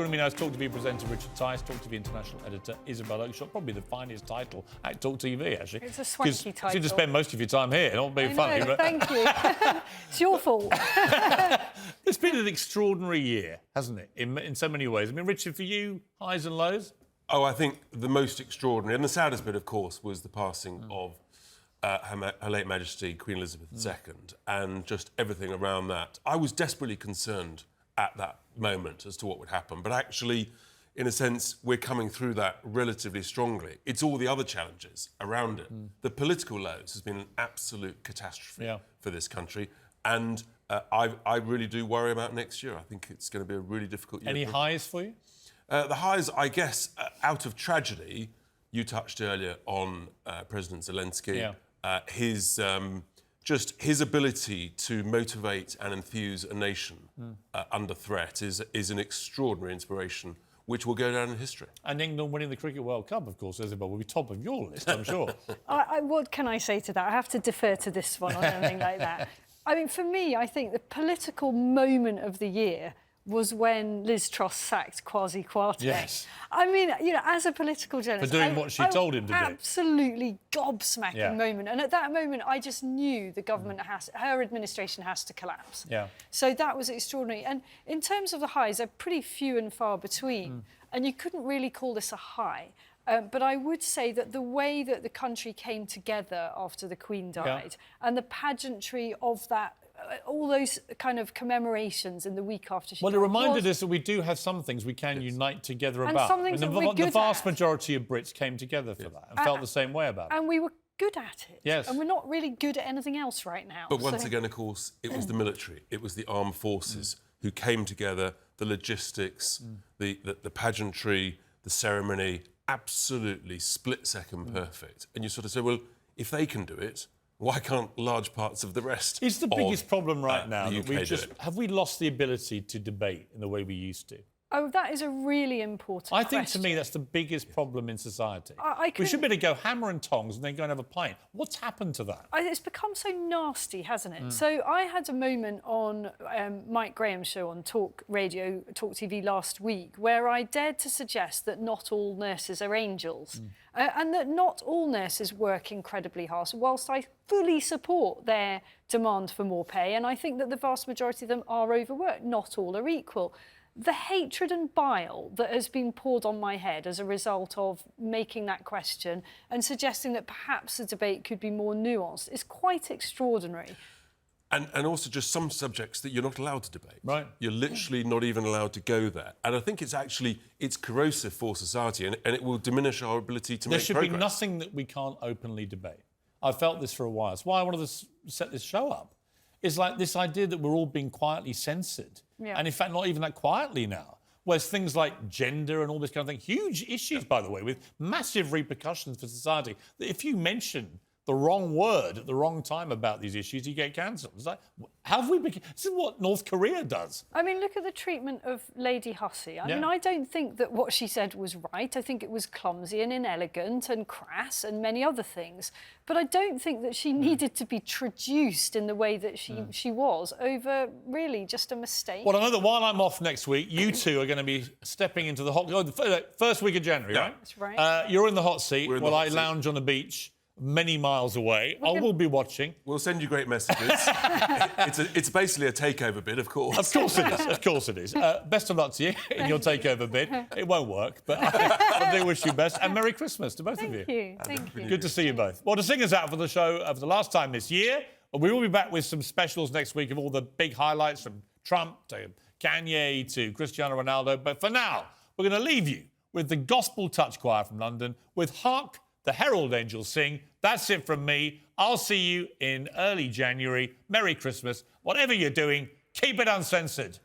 Joining me now is TalkTV presenter Richard Tice, TalkTV international editor Isabel Oakeshott. Probably the finest title at TalkTV, actually. It's a swanky title. You seem to spend most of your time here, not being funny. But... Thank you. It's your fault. It's been an extraordinary year, hasn't it, in so many ways? I mean, Richard, for you, highs and lows? Oh, I think the most extraordinary, and the saddest bit, of course, was the passing of Her late Majesty Queen Elizabeth II, and just everything around that. I was desperately concerned at that moment as to what would happen, but actually, in a sense, we're coming through that relatively strongly. It's all the other challenges around it. The political lows has been an absolute catastrophe for this country, and I really do worry about next year. I think it's going to be a really difficult year. Any highs for you? The highs, I guess, out of tragedy, you touched earlier on President Zelensky. His ability to motivate and enthuse a nation under threat is an extraordinary inspiration, which will go down in history. And England winning the Cricket World Cup, of course, Isabel, will be top of your list, I'm sure. What can I say to that? I have to defer to this one on anything like that. I mean, for me, I think the political moment of the year was when Liz Truss sacked Kwasi Kwarteng. Yes. I mean, you know, as a political journalist... For doing what she told him to do. Absolutely gobsmacking moment. And at that moment, I just knew the government her administration has to collapse. Yeah. So that was extraordinary. And in terms of the highs, they're pretty few and far between. And you couldn't really call this a high. But I would say that the way that the country came together after the Queen died and the pageantry of that, all those kind of commemorations in the week after she died. Well, it reminded us that we do have some things we can unite together about. Some things that we're good the vast majority of Brits came together for that and felt the same way about it. And we were good at it. Yes. And we're not really good at anything else right now. But once again, of course, it was the military, it was the armed forces who came together, the logistics, the pageantry, the ceremony, absolutely split-second perfect. And you sort of say, well, if they can do it, why can't large parts of the rest? It's the biggest problem right now. Have we lost the ability to debate in the way we used to? Oh, that is a really important question. I think, to me, that's the biggest problem in society. We should be able to go hammer and tongs and then go and have a pint. What's happened to that? It's become so nasty, hasn't it? So I had a moment on Mike Graham's show on Talk Radio, Talk TV last week, where I dared to suggest that not all nurses are angels and that not all nurses work incredibly hard, whilst I fully support their demand for more pay, and I think that the vast majority of them are overworked. Not all are equal. The hatred and bile that has been poured on my head as a result of making that question and suggesting that perhaps the debate could be more nuanced is quite extraordinary. And also just some subjects that you're not allowed to debate. Right. You're literally not even allowed to go there. And I think it's corrosive for society and it will diminish our ability to make progress. There should be nothing that we can't openly debate. I've felt this for a while. It's why I wanted to set this show up. It's like this idea that we're all being quietly censored. Yeah. And in fact, not even that quietly now. Whereas things like gender and all this kind of thing, huge issues, by the way, with massive repercussions for society, that if you mention the wrong word at the wrong time about these issues, you get cancelled. It's like, how have we become... This is what North Korea does. I mean, look at the treatment of Lady Hussey. I mean, I don't think that what she said was right. I think it was clumsy and inelegant and crass and many other things. But I don't think that she needed to be traduced in the way that she was over, really, just a mistake. Well, I know that while I'm off next week, you two are going to be stepping into the first week of January, right? That's right. You're in the hot seat while I seat. Lounge on the beach many miles away. I will be watching. We'll send you great messages. It's basically a takeover bid, of course. Of course it is. Of course it is. Best of luck to you in your takeover bid. It won't work, but I do wish you best. And Merry Christmas to both of you. Thank you. Good to see you both. Well, to sing us out for the show for the last time this year, we will be back with some specials next week of all the big highlights from Trump to Kanye to Cristiano Ronaldo. But for now, we're going to leave you with the Gospel Touch Choir from London with Hark the Herald Angels Sing. That's it from me. I'll see you in early January. Merry Christmas. Whatever you're doing, keep it uncensored.